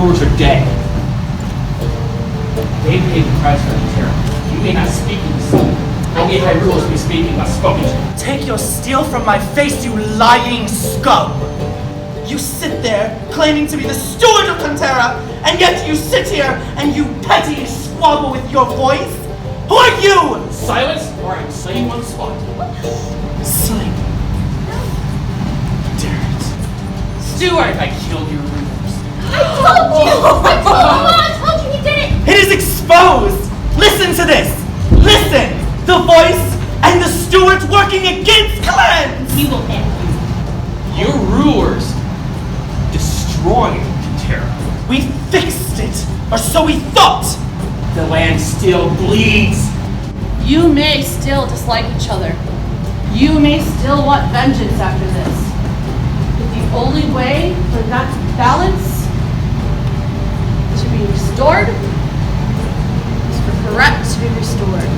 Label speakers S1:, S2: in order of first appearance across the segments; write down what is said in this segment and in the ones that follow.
S1: rulers are dead. They paid the price for Contera. You may not speak in the sea. Only high rulers be speaking but spoken to.
S2: Take your steel from my face, you lying scum! You sit there, claiming to be the steward of Contera, and yet you sit here and you petty squabble with your voice? Who are you?
S1: Silence, or I'm slaying on the spot.
S2: Slain. Dare it.
S1: Steward, I killed your rulers.
S3: I told you he did it!
S2: It is exposed! Listen to this! Listen! The voice and the stewards working against clans!
S3: We will end you.
S1: Your rulers destroyed Contera.
S2: We fixed it, or so we thought!
S1: The land still bleeds.
S4: You may still dislike each other. You may still want vengeance after this. But the only way for that balance to be restored is for correct to be restored.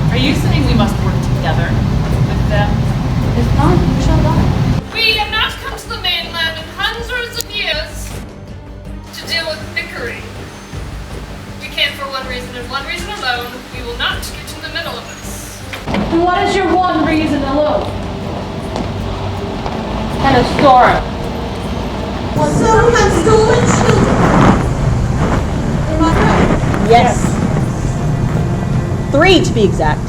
S5: Are you saying we must work together with them?
S4: If not, you shall die.
S6: We have not come to the mainland in hundreds of years to deal with bickering. We came for one reason and one reason alone. We will not get in the middle of this.
S4: And what is your one reason alone? And a storm.
S7: So we have stolen children. Am I right?
S8: Yes. 3 to be exact.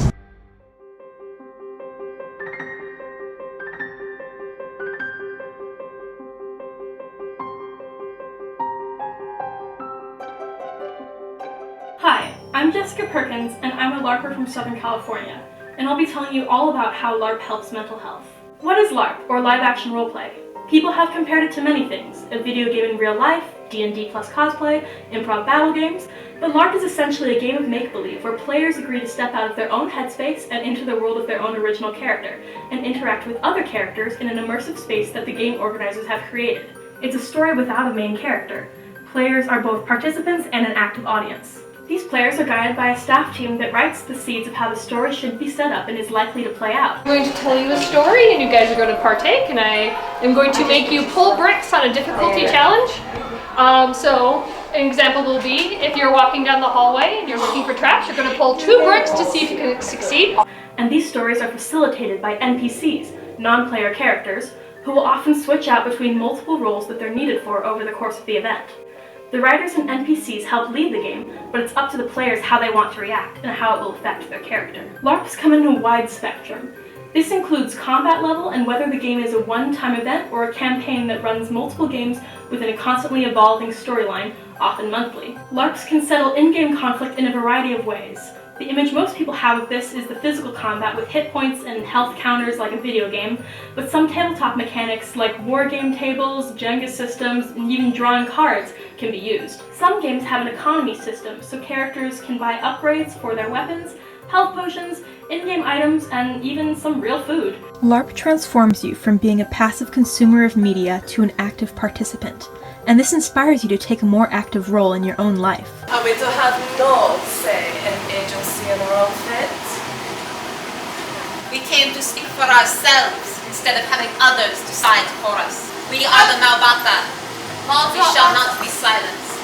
S9: Hi, I'm Jessica Perkins, and I'm a LARPer from Southern California, and I'll be telling you all about how LARP helps mental health. What is LARP, or live-action roleplay? People have compared it to many things: a video game in real life, D&D plus cosplay, improv battle games, but LARP is essentially a game of make-believe where players agree to step out of their own headspace and into the world of their own original character, and interact with other characters in an immersive space that the game organizers have created. It's a story without a main character. Players are both participants and an active audience. These players are guided by a staff team that writes the seeds of how the story should be set up and is likely to play out.
S6: I'm going to tell you a story and you guys are going to partake, and I am going to make you pull bricks on a difficulty challenge. So an example will be if you're walking down the hallway and you're looking for traps, you're going to pull 2 bricks to see if you can succeed.
S9: And these stories are facilitated by NPCs, non-player characters, who will often switch out between multiple roles that they're needed for over the course of the event. The writers and NPCs help lead the game, but it's up to the players how they want to react and how it will affect their character. LARPs come in a wide spectrum. This includes combat level and whether the game is a one-time event or a campaign that runs multiple games within a constantly evolving storyline, often monthly. LARPs can settle in-game conflict in a variety of ways. The image most people have of this is the physical combat with hit points and health counters like a video game, but some tabletop mechanics like war game tables, Jenga systems, and even drawing cards can be used. Some games have an economy system, so characters can buy upgrades for their weapons, health potions, in-game items, and even some real food.
S10: LARP transforms you from being a passive consumer of media to an active participant, and this inspires you to take a more active role in your own life.
S11: Are we to have no say and agency in our own fate?
S3: We came to speak for ourselves instead of having others decide for us. We are the Malbata. We shall not be silenced.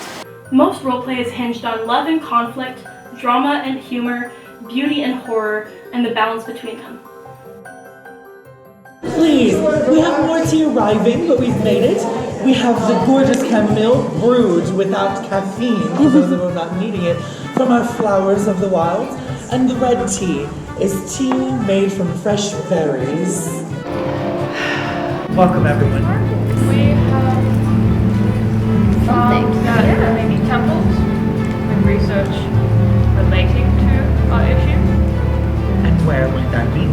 S9: Most roleplay is hinged on love and conflict, drama and humor, beauty and horror, and the balance between them.
S2: Please, we have more tea arriving, but we've made it. We have the gorgeous chamomile brewed without caffeine, for those of are not needing it, from our flowers of the wild. And the red tea is tea made from fresh berries. Welcome, everyone.
S6: We have that maybe temples with research relating to our issue.
S2: And where would that be?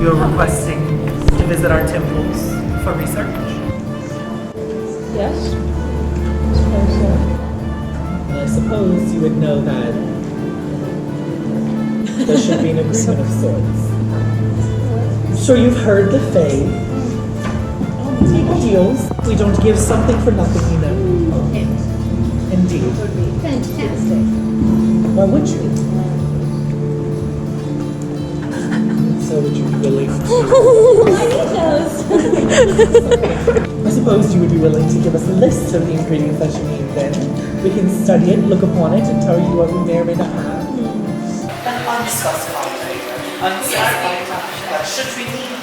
S2: You're requesting to visit our temples for research?
S8: Yes. I suppose so.
S2: Well, I suppose you would know that there should be an agreement of sorts. I'm sure you've heard the Fae. Take deals. We don't give something for nothing, you know. Indeed.
S7: It would be fantastic.
S2: Why would you? So would you really?
S7: I need those.
S2: I suppose you would be willing to give us a list of the ingredients that you need then. We can study it, look upon it, and tell you what we may or may not have.
S12: What should we need?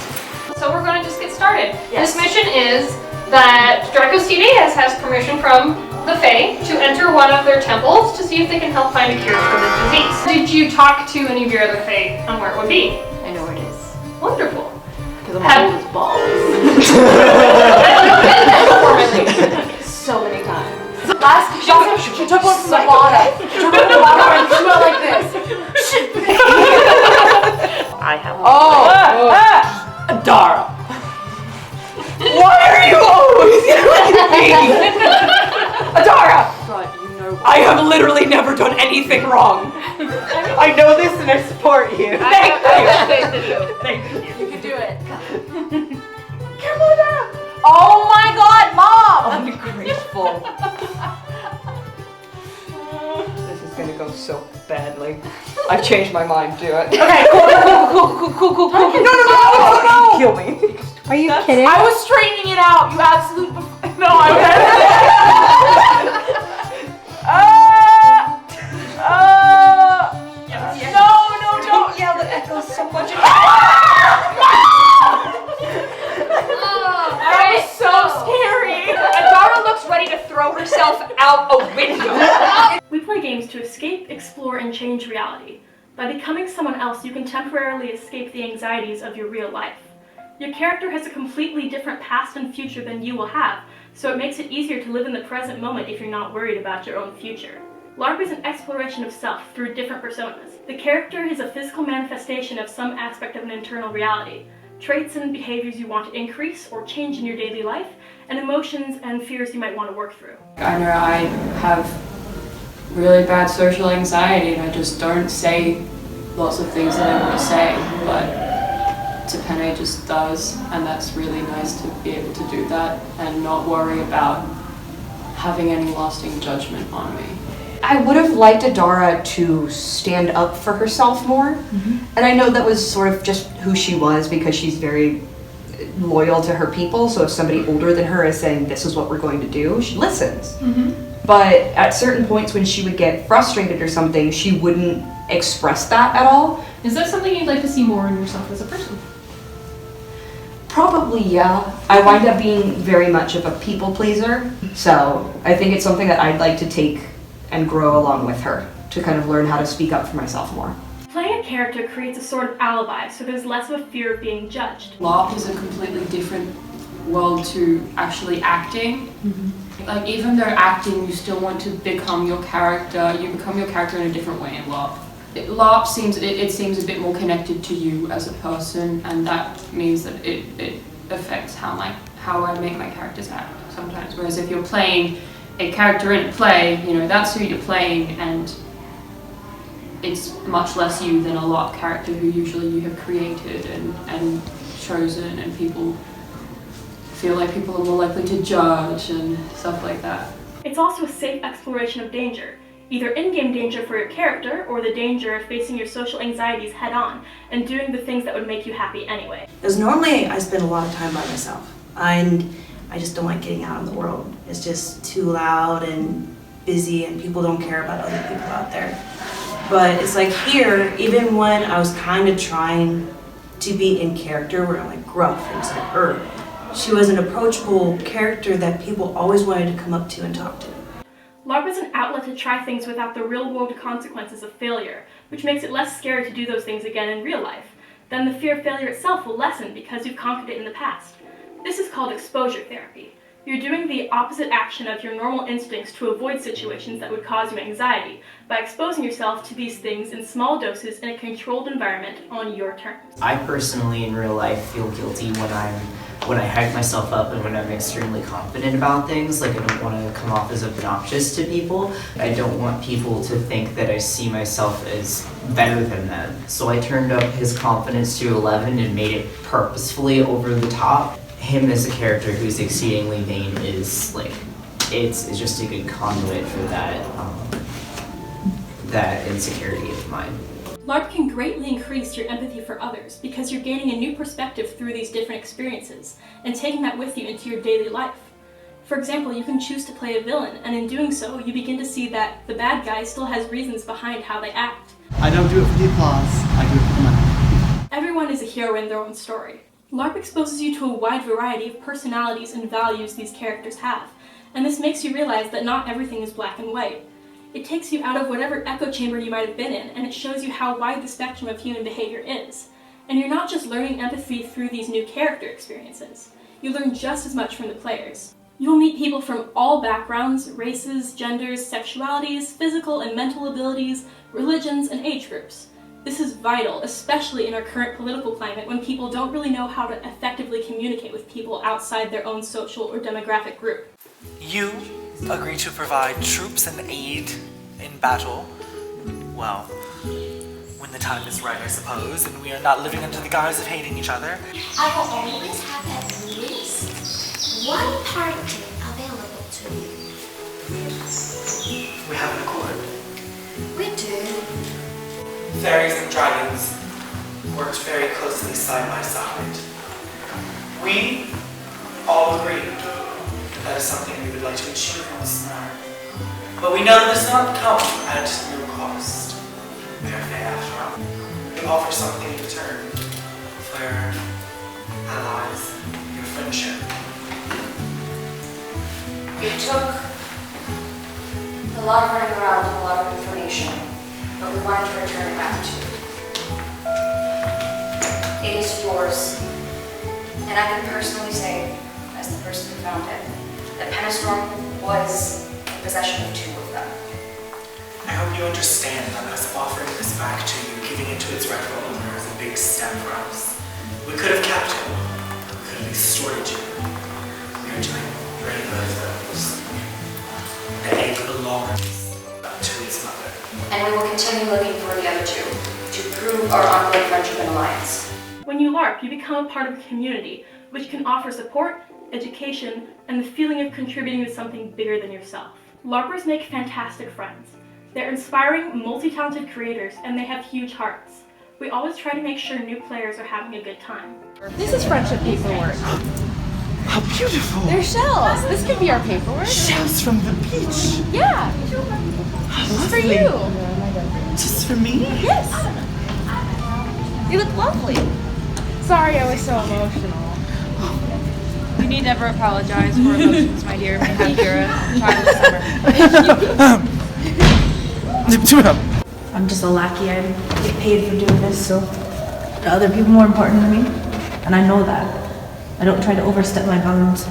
S6: So we're going to just get started. This mission is that Draco's TDS has permission from the Fae to enter one of their temples to see if they can help find a cure for this disease. Did you talk to any of your other Fae on where it would be?
S4: I know where it is.
S6: Wonderful.
S4: Because I'm old as balls. So many times. She took one from the bottom. She took one from the bottom and threw it like this.
S12: I have.
S4: Adara. Why are you always yelling at me? Adara! God, you know. I have literally never done anything wrong.
S12: I know this and I support you.
S4: Thank you.
S12: Thank you.
S4: You can do it. Careful, Adara! Oh my God, Mom! Ungrateful.
S12: This is gonna go so badly. I've changed my mind, do it.
S4: Okay, cool. No.
S12: Kill me.
S8: Are you kidding?
S4: I was straightening it out, you absolute. No, I was. No, don't yell, that echoes so much. That was so scary.
S6: Adara looks ready to throw herself out a window.
S9: We play games to escape, explore, and change reality. By becoming someone else, you can temporarily escape the anxieties of your real life. Your character has a completely different past and future than you will have, so it makes it easier to live in the present moment if you're not worried about your own future. LARP is an exploration of self through different personas. The character is a physical manifestation of some aspect of an internal reality, traits and behaviors you want to increase or change in your daily life, and emotions and fears you might want to work through.
S13: I know I have really bad social anxiety and I just don't say lots of things that I want to say, but Tepene just does, and that's really nice to be able to do that and not worry about having any lasting judgment on me.
S14: I would have liked Adara to stand up for herself more, and I know that was sort of just who she was because she's very loyal to her people, so if somebody older than her is saying this is what we're going to do, she listens. But at certain points when she would get frustrated or something, she wouldn't express that at all.
S6: Is that something you'd like to see more in yourself as a person?
S14: Probably, yeah. I wind up being very much of a people pleaser, so I think it's something that I'd like to take and grow along with her to kind of learn how to speak up for myself more.
S9: Playing a character creates a sort of alibi, so there's less of a fear of being judged.
S13: LARP is a completely different world to actually acting. Like, even though acting, you still want to become your character. You become your character in a different way in LARP. LARP seems a bit more connected to you as a person, and that means that it affects how I make my characters act sometimes. Whereas if you're playing a character in a play, you know, that's who you're playing, and it's much less you than a LARP character who usually you have created and chosen, and people feel like people are more likely to judge and stuff like that.
S9: It's also a safe exploration of danger. Either in-game danger for your character, or the danger of facing your social anxieties head-on, and doing the things that would make you happy anyway.
S15: Because normally I spend a lot of time by myself, and I just don't like getting out in the world. It's just too loud and busy, and people don't care about other people out there. But it's like here, even when I was kind of trying to be in character, where I'm like gruff and like she was an approachable character that people always wanted to come up to and talk to.
S9: LARP is an outlet to try things without the real-world consequences of failure, which makes it less scary to do those things again in real life. Then the fear of failure itself will lessen because you've conquered it in the past. This is called exposure therapy. You're doing the opposite action of your normal instincts to avoid situations that would cause you anxiety by exposing yourself to these things in small doses in a controlled environment on your terms.
S16: I personally in real life feel guilty when I hype myself up and when I'm extremely confident about things. Like, I don't want to come off as obnoxious to people. I don't want people to think that I see myself as better than them. So I turned up his confidence to 11 and made it purposefully over the top. Him as a character who's exceedingly vain is like, it's just a good conduit for that insecurity of mine.
S9: LARP can greatly increase your empathy for others because you're gaining a new perspective through these different experiences and taking that with you into your daily life. For example, you can choose to play a villain, and in doing so, you begin to see that the bad guy still has reasons behind how they act.
S17: I don't do it for the applause, I do it for the money.
S9: Everyone is a hero in their own story. LARP exposes you to a wide variety of personalities and values these characters have, and this makes you realize that not everything is black and white. It takes you out of whatever echo chamber you might have been in, and it shows you how wide the spectrum of human behavior is. And you're not just learning empathy through these new character experiences. You learn just as much from the players. You will meet people from all backgrounds, races, genders, sexualities, physical and mental abilities, religions, and age groups. This is vital, especially in our current political climate when people don't really know how to effectively communicate with people outside their own social or demographic group.
S2: You agree to provide troops and aid in battle. Well, when the time is right, I suppose, and we are not living under the guise of hating each other.
S18: I will always have at least one party available to you.
S2: We have an accord.
S18: We do.
S2: Fairies and dragons worked very closely side by side. We all agreed that is something we would like to achieve once more. But we know that this does not come at no cost. We are fair after all. We offer something in return for your allies, your friendship.
S18: You took a lot of running around and a lot of information, but we wanted to return it back to you. It is yours, and I can personally say, as the person who found it, that Pennistorm was in possession of 2 of them.
S2: I hope you understand that us offering this back to you, giving it to its rightful owner, is a big step for us. We could have kept it. We could have extorted you. We are doing very good for those. The egg belongs to its mother.
S18: And we will continue looking for the other 2 to prove our ongoing friendship and alliance.
S9: When you LARP, you become a part of a community, which can offer support, education, and the feeling of contributing to something bigger than yourself. LARPers make fantastic friends. They're inspiring, multi-talented creators, and they have huge hearts. We always try to make sure new players are having a good time.
S4: This is friendship paperwork.
S2: How beautiful!
S4: They're shells. This could be our paperwork.
S2: Shells from the beach!
S4: Yeah. This is for you.
S2: Just for me?
S4: Yes. You look lovely. Sorry I was so emotional.
S5: You need never apologize for emotions, my dear. Maybe you're a child of summer.
S19: I'm just a lackey. I get paid for doing this, so are other people more important than me? And I know that. I don't try to overstep my bounds.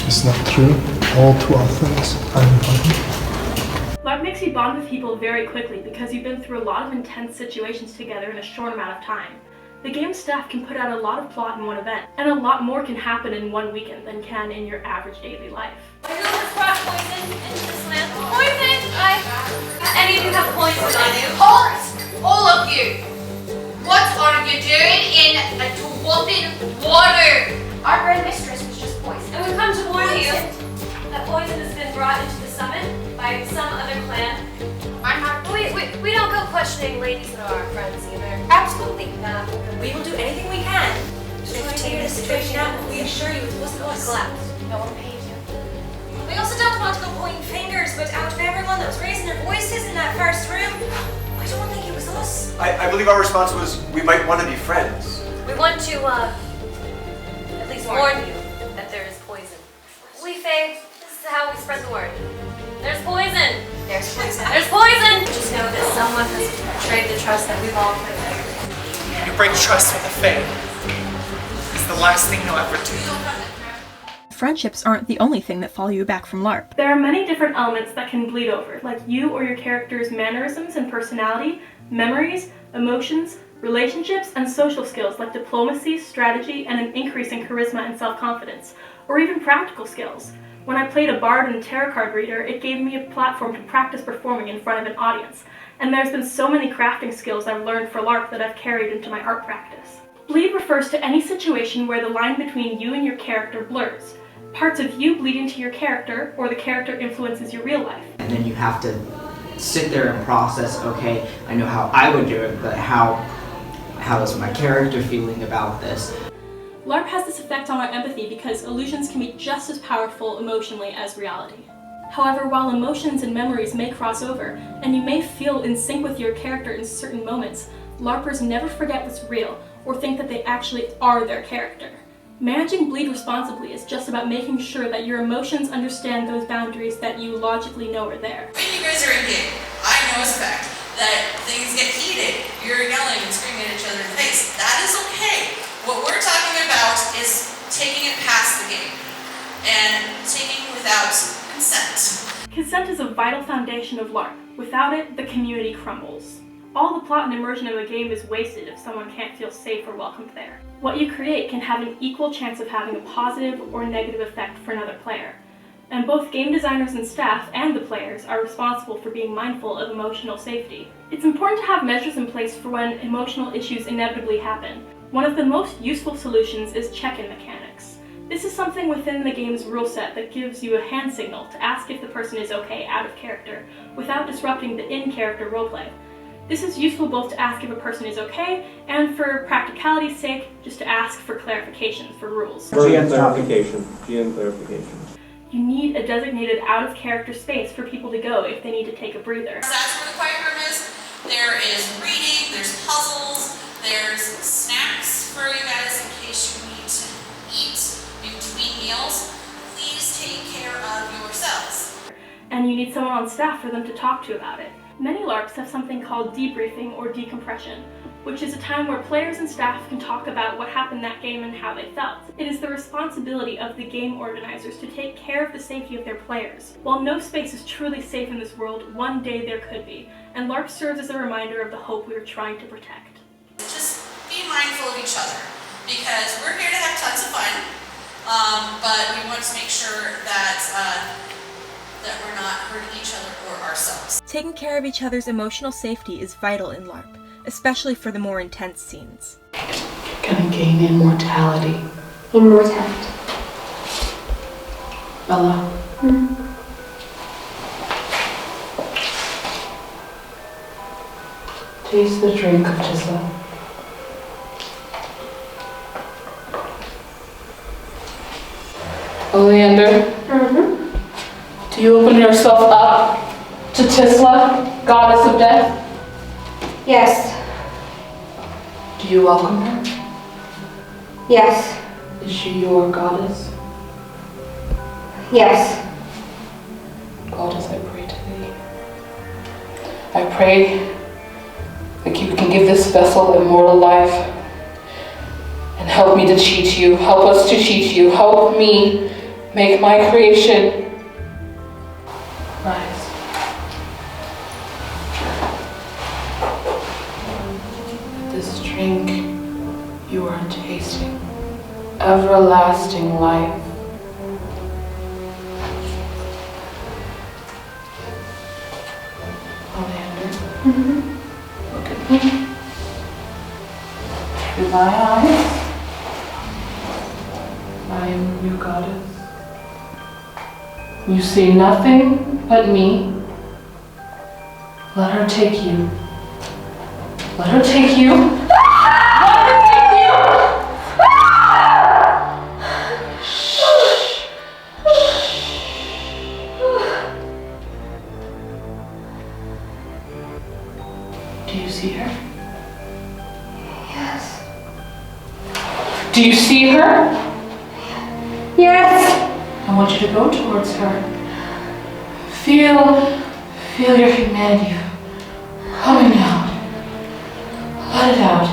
S20: It's not true. All too often are important.
S9: LARP makes you bond with people very quickly because you've been through a lot of intense situations together in a short amount of time. The game staff can put out a lot of plot in one event, and a lot more can happen in one weekend than can in your average daily life.
S3: Who has brought poison into this land? Poison? Any of you have poison on you? All of you! What are you doing in a dwarven water?
S18: Our Grand Mistress was just poisoned.
S3: And we've come to warn you that poison has been brought into the summit by some other clan.
S18: We don't go questioning ladies that are our friends either.
S3: Absolutely.
S18: We will do anything we can to figure this situation out, but we assure you it wasn't us.
S3: Collapse.
S18: No one paid you. We also don't want to go pointing fingers, but out of everyone that was raising their voices in that first room, I don't think it was us.
S21: I believe our response was, we might want to be friends.
S18: We want to, at least warn you that there is poison. Faye, this is how we spread the word. There's poison! There's poison. There's poison! Just know that someone has betrayed the trust that we've all put in.
S2: You break trust with a fae. It's the last thing you'll ever do.
S10: Friendships aren't the only thing that follow you back from LARP.
S9: There are many different elements that can bleed over, like you or your character's mannerisms and personality, memories, emotions, relationships, and social skills like diplomacy, strategy, and an increase in charisma and self-confidence, or even practical skills. When I played a bard and tarot card reader, it gave me a platform to practice performing in front of an audience, and there's been so many crafting skills I've learned for LARP that I've carried into my art practice. Bleed refers to any situation where the line between you and your character blurs. Parts of you bleed into your character, or the character influences your real life.
S16: And then you have to sit there and process, okay, I know how I would do it, but how is my character feeling about this?
S9: LARP has this effect on our empathy because illusions can be just as powerful emotionally as reality. However, while emotions and memories may cross over, and you may feel in sync with your character in certain moments, LARPers never forget what's real or think that they actually are their character. Managing bleed responsibly is just about making sure that your emotions understand those boundaries that you logically know are there.
S1: When you guys are in game, I know as a fact that things get heated. You're yelling and screaming at each other in the face. That is okay. What we're talking about is taking it past the game and taking without consent.
S9: Consent is a vital foundation of LARP. Without it, the community crumbles. All the plot and immersion of a game is wasted if someone can't feel safe or welcomed there. What you create can have an equal chance of having a positive or negative effect for another player. And both game designers and staff and the players are responsible for being mindful of emotional safety. It's important to have measures in place for when emotional issues inevitably happen. One of the most useful solutions is check-in mechanics. This is something within the game's rule set that gives you a hand signal to ask if the person is okay out of character, without disrupting the in-character roleplay. This is useful both to ask if a person is okay, and for practicality's sake, just to ask for clarification for rules.
S22: GN clarification.
S9: You need a designated out-of-character space for people to go if they need to take a breather.
S1: That's where the quiet room is. There is reading, there's puzzles, there's snacks for you guys in case you need to eat between meals. Please take care of yourselves.
S9: And you need someone on staff for them to talk to about it. Many LARPs have something called debriefing or decompression, which is a time where players and staff can talk about what happened that game and how they felt. It is the responsibility of the game organizers to take care of the safety of their players. While no space is truly safe in this world, one day there could be, and LARP serves as a reminder of the hope we are trying to protect.
S1: Just be mindful of each other, because we're here to have tons of fun, but we want to make sure that we're not hurting each other or ourselves.
S10: Taking care of each other's emotional safety is vital in LARP, especially for the more intense scenes.
S13: Gonna gain immortality.
S7: Immortality.
S13: Bella. Taste the drink of Tisla. Oleander. Do you open yourself up to Tisla, goddess of death?
S7: Yes.
S13: Do you welcome her?
S7: Yes.
S13: Is she your goddess?
S7: Yes.
S13: Goddess, I pray to thee. I pray that you can give this vessel immortal life and help me to cheat you. Help us to cheat you. Help me make my creation rise. This drink you are tasting, everlasting life. Oleander, look at me. Through my eyes, I am your goddess. You see nothing but me. Let her take you. Let her take you. Let her take you. Shh. Do you see her?
S7: Yes.
S13: Do you see her?
S7: Yes.
S13: I want you to go towards her. Feel your humanity coming out. Let it out.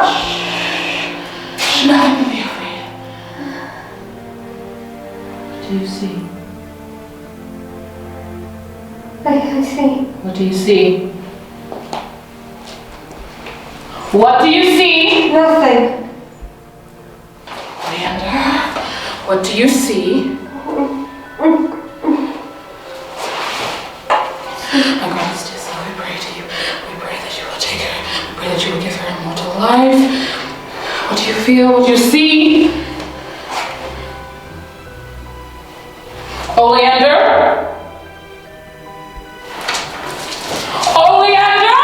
S13: Shh. Nothing to be afraid. Do you see?
S7: I see.
S13: What do you see? What do you see?
S7: Nothing.
S13: Leander, what do you see? My goddess Tisla, we pray to you. We pray that you will take her. We pray that you will give her immortal life. What do you feel? What do you see? Oleander? Oleander?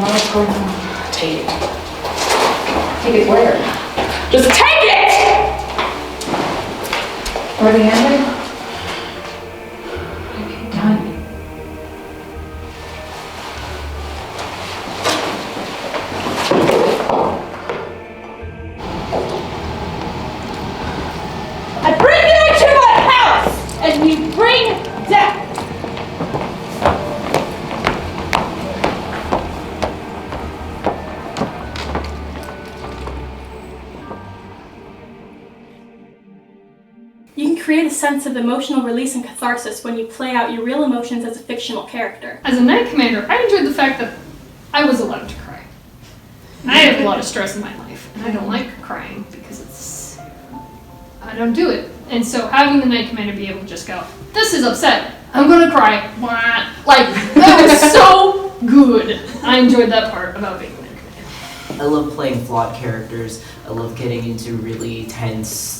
S19: let's go.
S4: Take it.
S19: Take it where?
S4: Just take it!
S19: Where the ending?
S4: Done. I bring you into my house, and you bring death.
S9: You can create a sense of emotional release and catharsis when you play out your real emotions as a fictional character.
S6: As a Knight Commander, I enjoyed the fact that I was allowed to cry. I have a lot of stress in my life, and I don't like crying because I don't do it. And so having the Knight Commander be able to just go, this is upset, I'm gonna cry, like, that was so good. I enjoyed that part about being the Knight Commander.
S16: I love playing flawed characters. I love getting into really tense,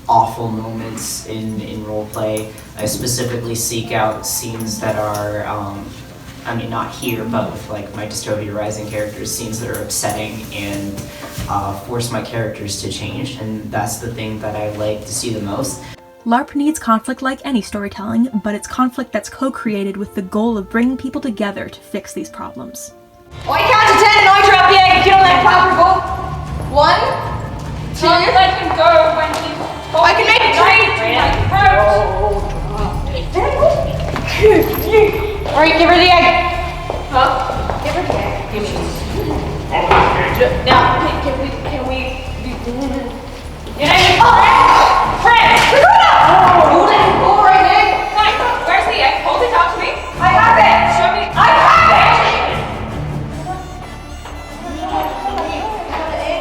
S16: awful moments in roleplay. I specifically seek out scenes that are, I mean, not here, but with like my Dystopia Rising characters, scenes that are upsetting and force my characters to change, and that's the thing that I like to see the most.
S10: LARP needs conflict like any storytelling, but it's conflict that's co-created with the goal of bringing people together to fix these problems.
S3: I count to 10 and I drop the egg if you don't let Papa go. 1, 2. Don't let him go when he. I can make it 3. Alright, give her the egg. Huh? Give her the egg. Give me. Now, can we Fred! Hold it! Hold right there! Fine. Where's the egg? Hold it out to me. I have it! Show me. I have it!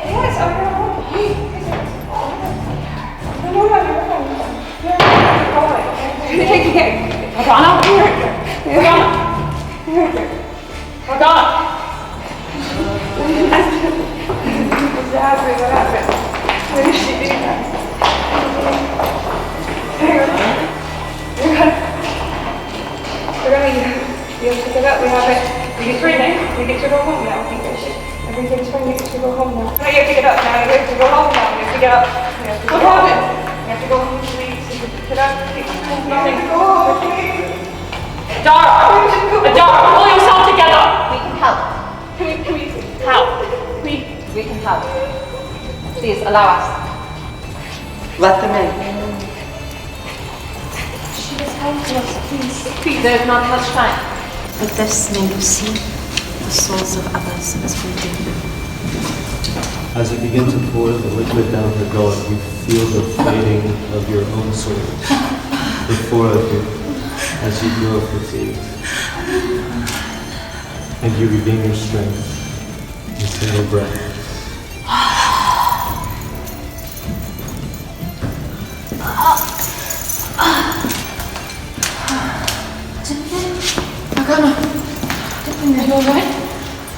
S3: Yes, I'm gonna hold it. Take the egg. Morgana? Morgana? Morgana? What's happening? What happened? What is she doing? We're gonna you have to pick it up. We have it. You get breathing. You get to go home now. Everything's fine. You get to go home now. No, you have to get up now. You have to go home now. You have to get up. You have to go home. You have to go home, please. You have to pick it up. Nothing. Go home, please. Dara! Dara, pull yourself together. We can help. Can we help? We can help. Please allow us.
S12: Let them in.
S3: She was kind to us, please.
S12: Please, there's not much time.
S19: With this may you see the souls of others as we do.
S11: As you begin to pour the liquid down her gullet, you feel the fading of your own soul. The four of you, as you grow fatigued. And you regain your strength in a single breath.
S4: Morgana, are you alright?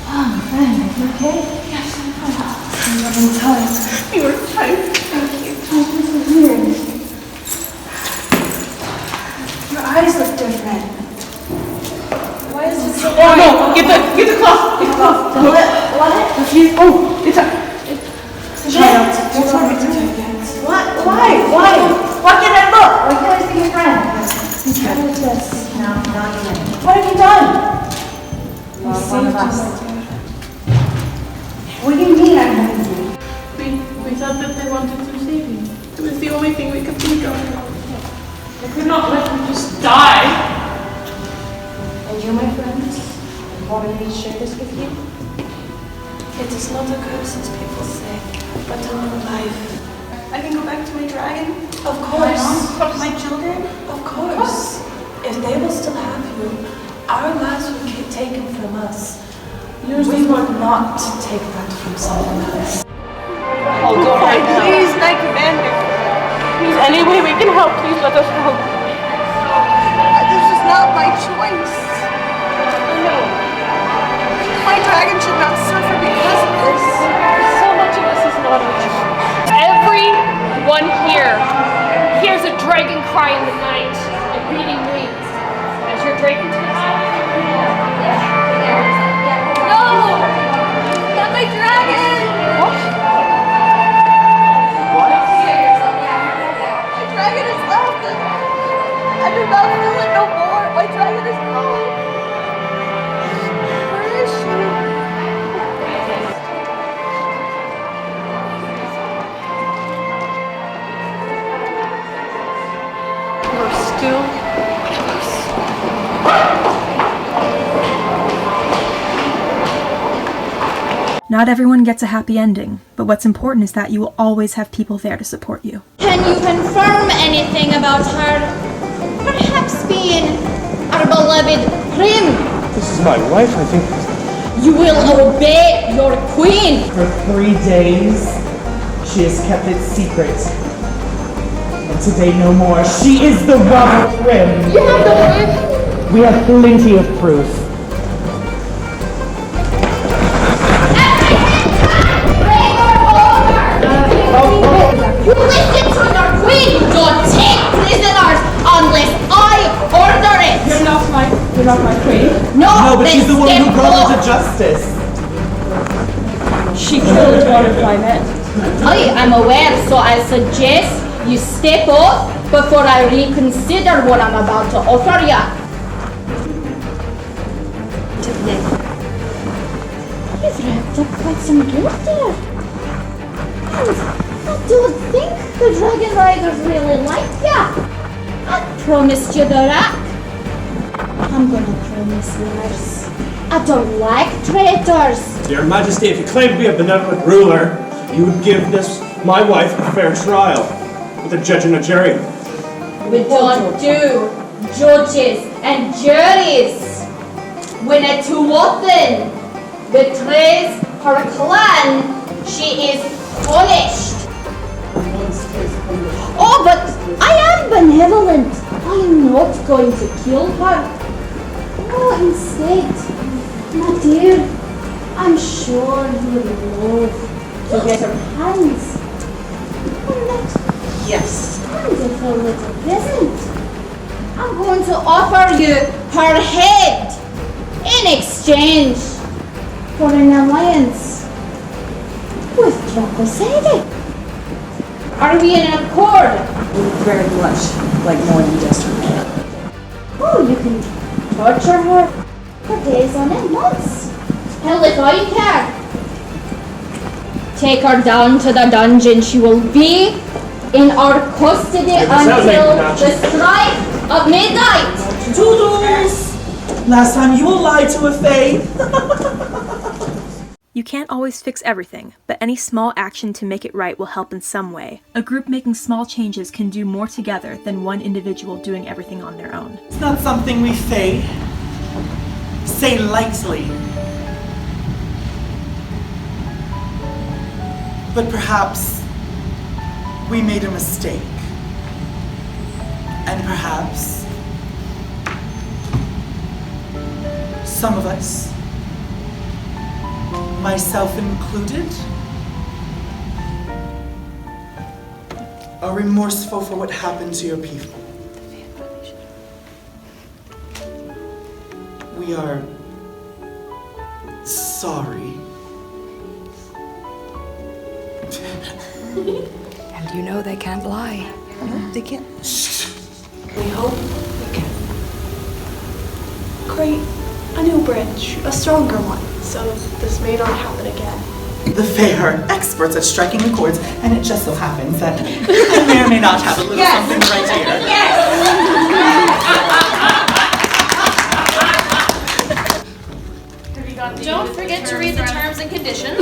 S19: Oh, friend, are you okay?
S4: Yes, I'm fine.
S19: You were in time.
S4: You were fine.
S19: Thank you. This is weird. Your eyes look different. Why is it so
S4: Oh no! Get the cloth! Get the cloth!
S19: What?
S4: It's a...
S19: What? Why? Why can't I look? Why can't I see your friend? What is this? No, not even. What have you done?
S9: We saved us.
S19: What do you mean I haven't seen?
S9: We thought that they wanted to save you. It was the only thing we could think of. We could not let them just die.
S19: And you, my friends, wanted me to share this with you?
S9: It is not a curse, as people say, but a new life. I can go back to my dragon.
S19: Of course. My children?
S9: Of course. If they will still have you, our lives will get taken from us. We will not take that from someone else.
S12: Oh, go ahead. Please, Knight Commander. Please, any way we can help, please let us help. This is not my choice. No. My dragon should not suffer because of this. So much of this is not our choice.
S6: Everyone here hears a dragon cry in the night and beating wings. As your dragon takes off. No!
S10: Not everyone gets a happy ending, but what's important is that you will always have people there to support you.
S3: Can you confirm anything about her perhaps being our beloved Prim?
S11: This is my wife, I think.
S3: You will obey your queen.
S2: For 3 days, she has kept it secret. And today no more. She is the robber Prim.
S3: You have the proof?
S2: We have plenty of proof.
S3: You listen to your queen! Don't take prisoners unless I order it!
S4: You're not my queen.
S2: No, but
S3: then
S2: she's the one who
S3: step
S2: brought
S3: off.
S2: her to justice.
S4: She killed one of my men.
S3: I am aware, so I suggest you step off before I reconsider what I'm about to offer ya. You've racked up quite some guilt there. And I don't think the Dragon Riders really like ya. I promised you the rack. I'm gonna promise yours. I don't like traitors.
S11: Your Majesty, if you claim to be a benevolent ruler, you would give this, my wife, a fair trial with a judge and a jury.
S3: We don't do judges and juries. When a Tuathan betrays her clan, she is punished. Oh, but I am benevolent. I am not going to kill her. Oh, instead, my dear, I'm sure you would love to get her hands on that wonderful little present. I'm going to offer you her head in exchange for an alliance with Dracosede. Are we in accord?
S19: Very much like more than just her head.
S3: Oh, you can torture her for days on end, months. Hell, if I can. Take her down to the dungeon. She will be in our custody until the strike of midnight.
S2: Toodles! Last time you lied to a fae.
S10: You can't always fix everything, but any small action to make it right will help in some way. A group making small changes can do more together than one individual doing everything on their own.
S2: It's not something we fae say lightly. But perhaps we made a mistake. And perhaps some of us, myself included, are remorseful for what happened to your people. We are sorry.
S8: And you know they can't lie.
S19: They can't.
S8: We hope we can.
S9: Create a new bridge, a stronger one, so this may not happen again.
S2: The Fae are experts at striking the chords, and it just so happens that I may or may not have a little something right here.
S4: Don't forget to read the terms and conditions.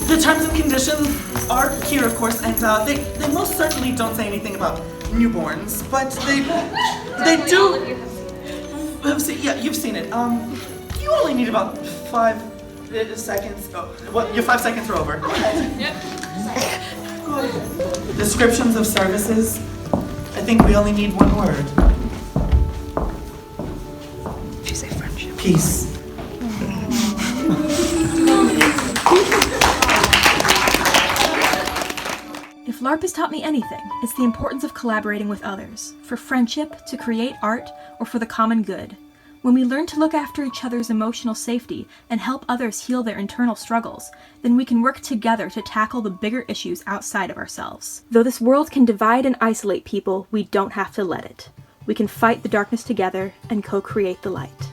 S2: The terms and conditions are here, of course, and they most certainly don't say anything about newborns, but they do. Yeah, you've seen it. You only need about 5 seconds. Oh, well, your 5 seconds are over.
S6: Yep.
S2: Descriptions of services. I think we only need one word.
S8: She say friendship.
S2: Peace.
S10: If LARP has taught me anything, it's the importance of collaborating with others, for friendship, to create art, or for the common good. When we learn to look after each other's emotional safety and help others heal their internal struggles, then we can work together to tackle the bigger issues outside of ourselves. Though this world can divide and isolate people, we don't have to let it. We can fight the darkness together and co-create the light.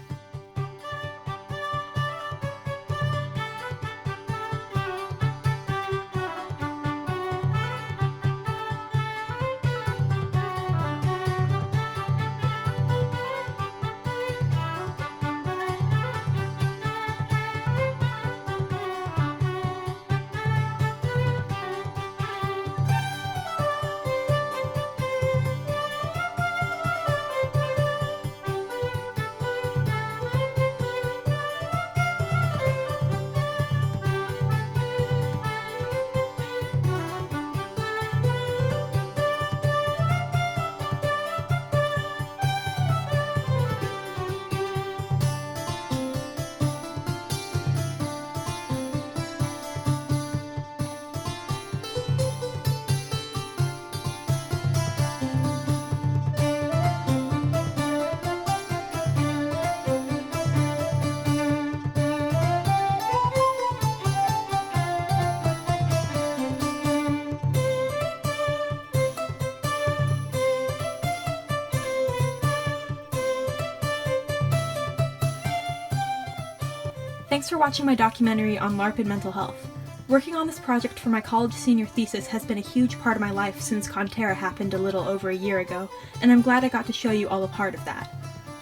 S10: Thanks for watching my documentary on Larp and Mental Health. Working on this project for my college senior thesis has been a huge part of my life since Contera happened a little over a year ago, and I'm glad I got to show you all a part of that.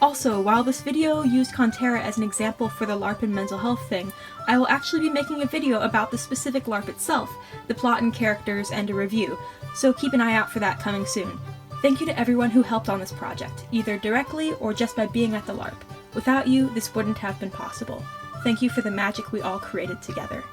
S10: Also, while this video used Contera as an example for the Larp and Mental Health thing, I will actually be making a video about the specific Larp itself, the plot and characters, and a review, so keep an eye out for that coming soon. Thank you to everyone who helped on this project, either directly or just by being at the Larp. Without you, this wouldn't have been possible. Thank you for the magic we all created together.